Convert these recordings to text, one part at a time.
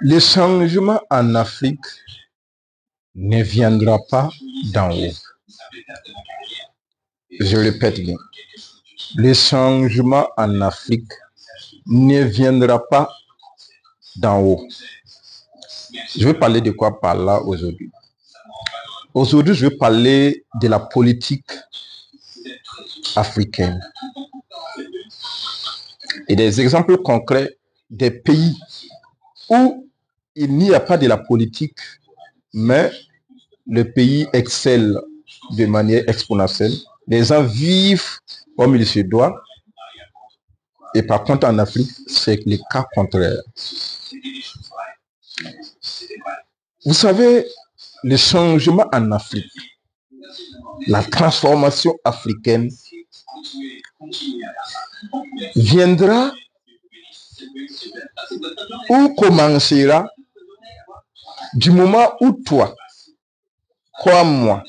Le changement en Afrique ne viendra pas d'en haut. Je répète bien. Le changement en Afrique ne viendra pas d'en haut. Je vais parler de quoi par là aujourd'hui. Aujourd'hui, je vais parler de la politique africaine et des exemples concrets des pays où il n'y a pas de la politique, mais le pays excelle de manière exponentielle. Les gens vivent comme il se doit. Et par contre, en Afrique, c'est le cas contraire. Vous savez, le changement en Afrique, la transformation africaine viendra ou commencera du moment où toi, comme moi,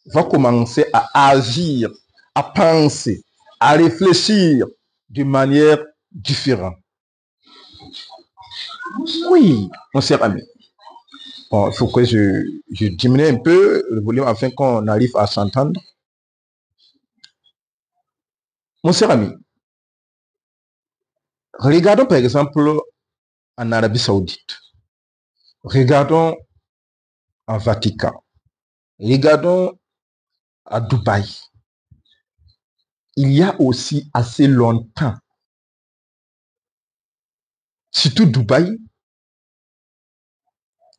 va commencer à agir, à penser, à réfléchir de manière différente. Oui, mon cher ami. Bon, il faut que je diminue un peu le volume afin qu'on arrive à s'entendre. Mon cher ami, regardons par exemple en Arabie Saoudite. Regardons en Vatican. Regardons à Dubaï. Il y a aussi assez longtemps, surtout Dubaï,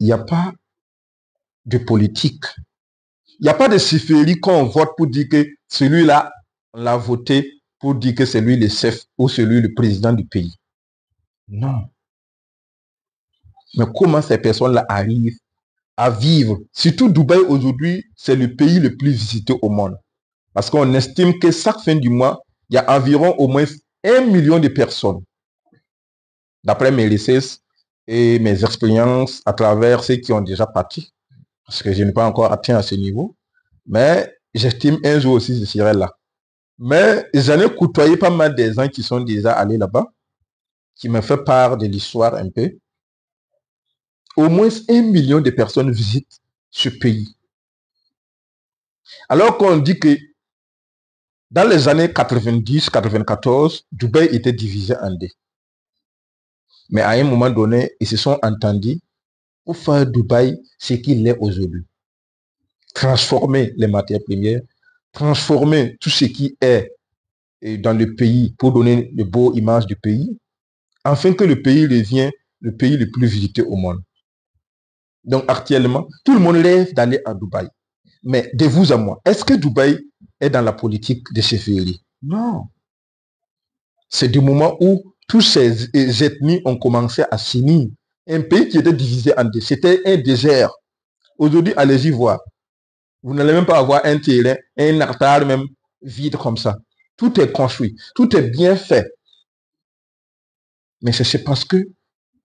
il n'y a pas de politique. Il n'y a pas de chefferie qu'on vote pour dire que celui-là, on l'a voté pour dire que c'est lui le chef ou celui le président du pays. Non. Mais comment ces personnes-là arrivent à vivre? Surtout Dubaï aujourd'hui, c'est le pays le plus visité au monde. Parce qu'on estime que chaque fin du mois, il y a environ au moins 1 million de personnes. D'après mes recherches et mes expériences à travers ceux qui ont déjà parti. Parce que je n'ai pas encore atteint à ce niveau. Mais j'estime un jour aussi je serai là. Mais j'en ai côtoyé pas mal des gens qui sont déjà allés là-bas, qui me fait part de l'histoire un peu. Au moins 1 million de personnes visitent ce pays. Alors qu'on dit que dans les années 90-94, Dubaï était divisé en deux. Mais à un moment donné, ils se sont entendus pour faire Dubaï ce qu'il est aujourd'hui. Transformer les matières premières, transformer tout ce qui est dans le pays pour donner de beaux images du pays, afin que le pays devienne le pays le plus visité au monde. Donc actuellement, tout le monde rêve d'aller à Dubaï. Mais de vous à moi, est-ce que Dubaï est dans la politique de chefferie? Non. C'est du moment où toutes ces ethnies ont commencé à s'unir. Un pays qui était divisé en deux, c'était un désert. Aujourd'hui, allez-y voir. Vous n'allez même pas avoir un terrain, un hectare même vide comme ça. Tout est construit, tout est bien fait. Mais c'est parce que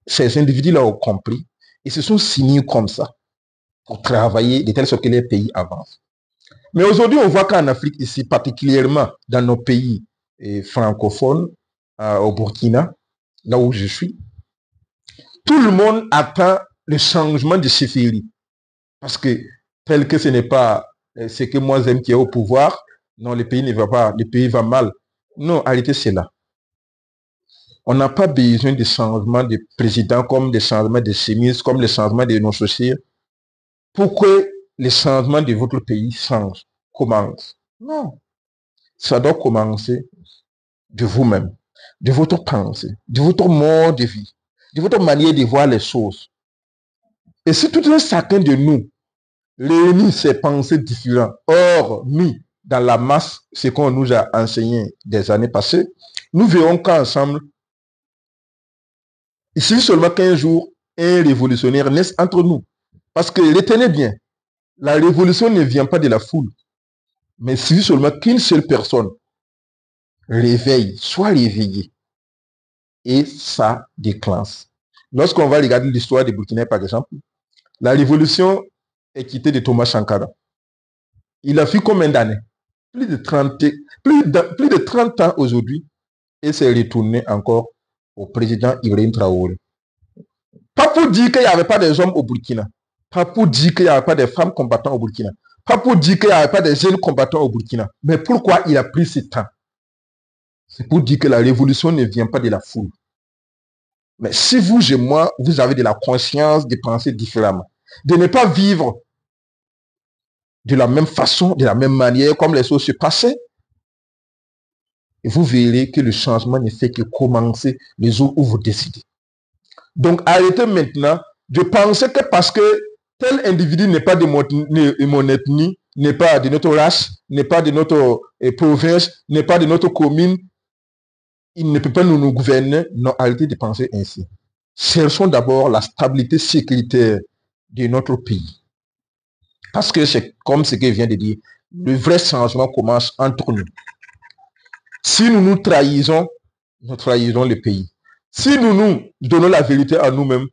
ces individus-là ont compris et se sont signés comme ça pour travailler de telle sorte que les pays avancent. Mais aujourd'hui, on voit qu'en Afrique, ici, particulièrement dans nos pays francophones, au Burkina, là où je suis, tout le monde attend le changement de chefferie. Parce que tel que ce n'est pas ce que moi j'aime qui est au pouvoir, non, le pays ne va pas, le pays va mal. Non, arrêtez cela. On n'a pas besoin de changement de président comme des changements de chemises, comme les changements de nos chaussures, pour que les changements de votre pays changent, commencent. Non. Ça doit commencer de vous-même, de votre pensée, de votre mode de vie, de votre manière de voir les choses. Et si tout un chacun de nous réunit ses pensées différentes, or mis dans la masse ce qu'on nous a enseigné des années passées, nous verrons qu'ensemble, il suffit seulement qu'un jour, un révolutionnaire naisse entre nous. Parce que retenez bien, la révolution ne vient pas de la foule, mais il suffit seulement qu'une seule personne soit réveillée. Et ça déclenche. Lorsqu'on va regarder l'histoire de Burkina, par exemple, la révolution est quittée de Thomas Sankara. Il a fait combien d'années? Plus de 30 ans aujourd'hui, et s'est retourné encore au président Ibrahim Traoré. pour dire qu'il n'y avait pas des hommes au Burkina. Pas pour dire qu'il n'y avait pas des femmes combattantes au Burkina. Pas pour dire qu'il n'y avait pas des jeunes combattants au Burkina. Mais pourquoi il a pris ce temps? C'est pour dire que la révolution ne vient pas de la foule. Mais si vous et moi, vous avez de la conscience de penser différemment, de ne pas vivre de la même façon, de la même manière, comme les choses se passaient, vous verrez que le changement ne fait que commencer le jour où vous décidez. Donc arrêtez maintenant de penser que parce que tel individu n'est pas de mon ethnie, n'est pas de notre race, n'est pas de notre province, n'est pas de notre commune, il ne peut pas nous gouverner. Non, arrêtez de penser ainsi. Cherchons d'abord la stabilité sécuritaire de notre pays. Parce que c'est comme ce que vient de dire, le vrai changement commence entre nous. Si nous nous trahissons le pays. Si nous nous donnons la vérité à nous-mêmes,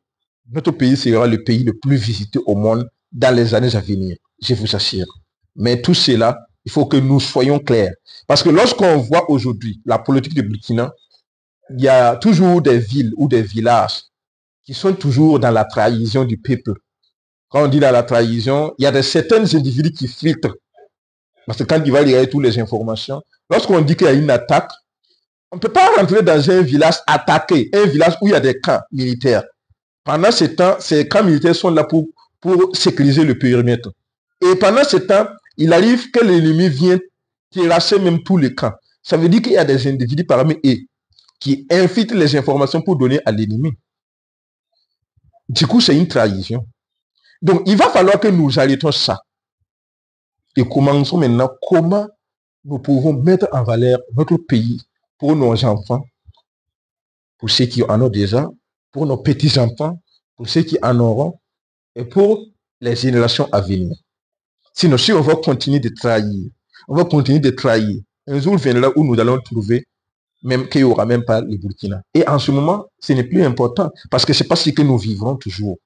notre pays sera le pays le plus visité au monde dans les années à venir. Je vous assure. Mais tout cela, il faut que nous soyons clairs. Parce que lorsqu'on voit aujourd'hui la politique de Burkina, il y a toujours des villes ou des villages qui sont toujours dans la trahison du peuple. Quand on dit dans la trahison, il y a certains individus qui filtrent. Parce que quand il va regarder toutes les informations, lorsqu'on dit qu'il y a une attaque, on ne peut pas rentrer dans un village attaqué, un village où il y a des camps militaires. Pendant ce temps, ces camps militaires sont là pour sécuriser le périmètre. Et pendant ce temps, il arrive que l'ennemi vienne terrasser même tous les camps. Ça veut dire qu'il y a des individus parmi eux qui infiltrent les informations pour donner à l'ennemi. Du coup, c'est une trahison. Donc, il va falloir que nous arrêtons ça. Et commençons maintenant comment nous pouvons mettre en valeur notre pays pour nos enfants, pour ceux qui en ont déjà, pour nos petits-enfants, pour ceux qui en auront, et pour les générations à venir. Sinon, si on va continuer de trahir, un jour viendra où nous allons trouver même qu'il n'y aura même pas le Burkina. Et en ce moment, ce n'est plus important, parce que ce n'est pas ce que nous vivrons toujours.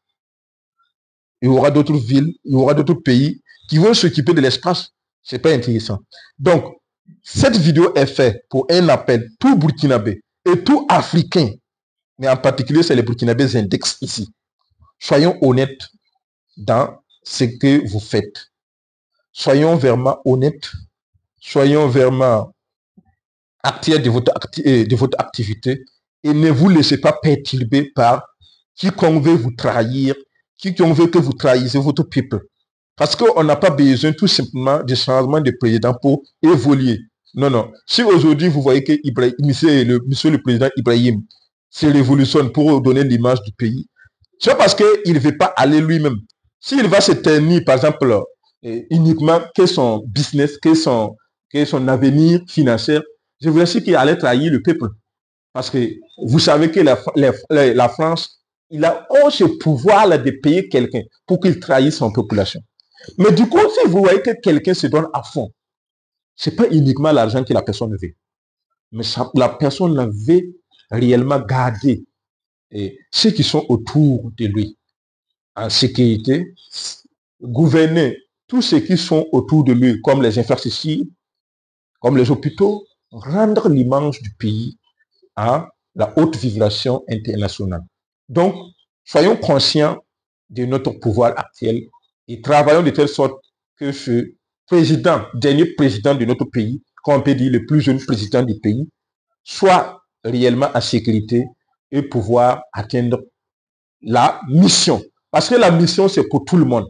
Il y aura d'autres villes, il y aura d'autres pays qui vont s'occuper de l'espace. Ce n'est pas intéressant. Donc, cette vidéo est faite pour un appel tout burkinabé et tout africain, mais en particulier, c'est les burkinabés index ici. Soyons honnêtes dans ce que vous faites. Soyons vraiment honnêtes, soyons vraiment acteurs de votre activité et ne vous laissez pas perturber par quiconque veut vous trahir, quiconque veut que vous trahissez votre peuple. Parce qu'on n'a pas besoin tout simplement de changement de président pour évoluer. Non, non. Si aujourd'hui vous voyez que monsieur le président Ibrahim se révolutionne pour donner l'image du pays, c'est parce qu'il ne veut pas aller lui-même. S'il va se tenir, par exemple, uniquement que son business, que son avenir financier, je vous assure qu'il allait trahir le peuple. Parce que vous savez que la France, il a ce pouvoir-là de payer quelqu'un pour qu'il trahisse son population. Mais du coup, si vous voyez que quelqu'un se donne à fond, ce n'est pas uniquement l'argent que la personne veut. Mais la personne veut réellement garder ceux qui sont autour de lui en sécurité, gouverner tous ceux qui sont autour de lui, comme les infrastructures, comme les hôpitaux, rendre l'image du pays à la haute vibration internationale. Donc, soyons conscients de notre pouvoir actuel et travaillons de telle sorte que ce président, dernier président de notre pays, qu'on peut dire le plus jeune président du pays, soit réellement en sécurité et pouvoir atteindre la mission. Parce que la mission, c'est pour tout le monde.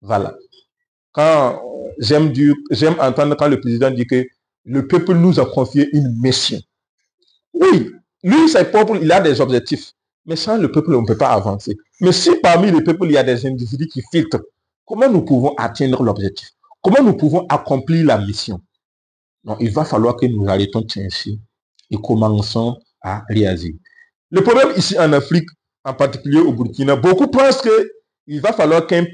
Voilà. Quand j'aime entendre quand le président dit que le peuple nous a confié une mission. Oui, lui, c'est propre, il a des objectifs. Mais sans le peuple, on ne peut pas avancer. Mais si parmi le peuple, il y a des individus qui filtrent, comment nous pouvons atteindre l'objectif? Comment nous pouvons accomplir la mission? Donc, il va falloir que nous arrêtons de chercher et commençons à réagir. Le problème ici en Afrique, en particulier au Burkina, beaucoup pensent qu'il va falloir qu'un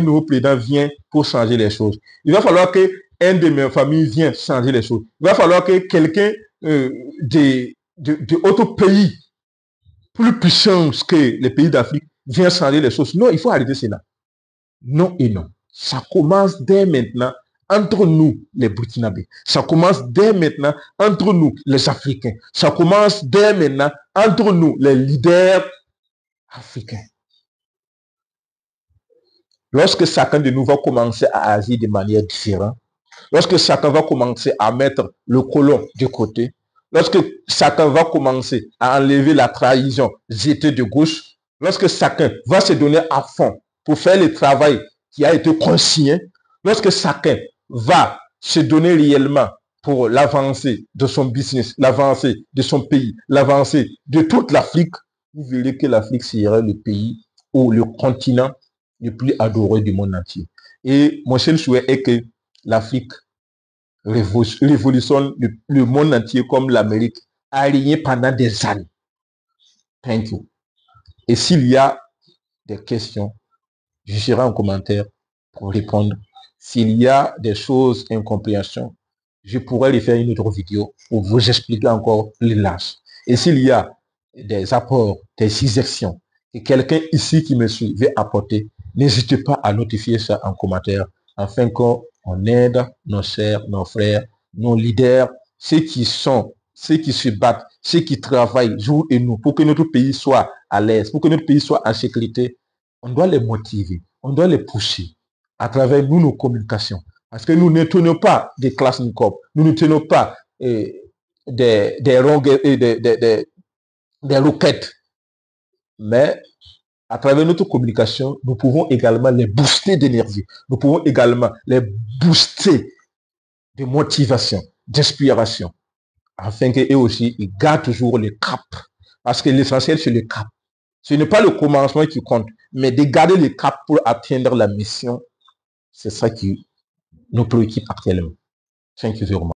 nouveau président vienne pour changer les choses. Il va falloir qu'un de mes familles vienne changer les choses. Il va falloir que quelqu'un d'autres pays plus puissants que les pays d'Afrique vienne changer les choses. Non, il faut arrêter cela. Non et non. Ça commence dès maintenant entre nous, les Burkinabés. Ça commence dès maintenant entre nous, les Africains. Ça commence dès maintenant entre nous, les leaders africains. Lorsque chacun de nous va commencer à agir de manière différente, lorsque chacun va commencer à mettre le colon de côté, lorsque chacun va commencer à enlever la trahison jetée de gauche, lorsque chacun va se donner à fond pour faire le travail qui a été consigné, lorsque chacun va se donner réellement pour l'avancée de son business, l'avancée de son pays, l'avancée de toute l'Afrique, vous verrez que l'Afrique sera le pays ou le continent le plus adoré du monde entier. Et mon seul souhait est que l'Afrique révolutionne le monde entier comme l'Amérique a régné pendant des années. Thank you. Et s'il y a des questions, je serai en commentaire pour répondre. S'il y a des choses, incompréhensions, je pourrais les faire une autre vidéo pour vous expliquer encore les lâches. Et s'il y a des apports, des suggestions, et quelqu'un ici qui me suit veut apporter, n'hésitez pas à notifier ça en commentaire afin qu'on aide nos sœurs, nos frères, nos leaders, ceux qui se battent, ceux qui travaillent jour et nuit pour que notre pays soit à l'aise, pour que notre pays soit en sécurité. On doit les motiver, on doit les pousser à travers nous, nos communications. Parce que nous ne tenons pas des Kalachnikov, nous ne tenons pas des roquettes. Mais à travers notre communication, nous pouvons également les booster d'énergie. Nous pouvons également les booster de motivation, d'inspiration, afin qu'eux aussi, ils gardent toujours le cap. Parce que l'essentiel, c'est le cap. Ce n'est pas le commencement qui compte, mais de garder le cap pour atteindre la mission, c'est ça qui nous préoccupe actuellement. Thank you very much.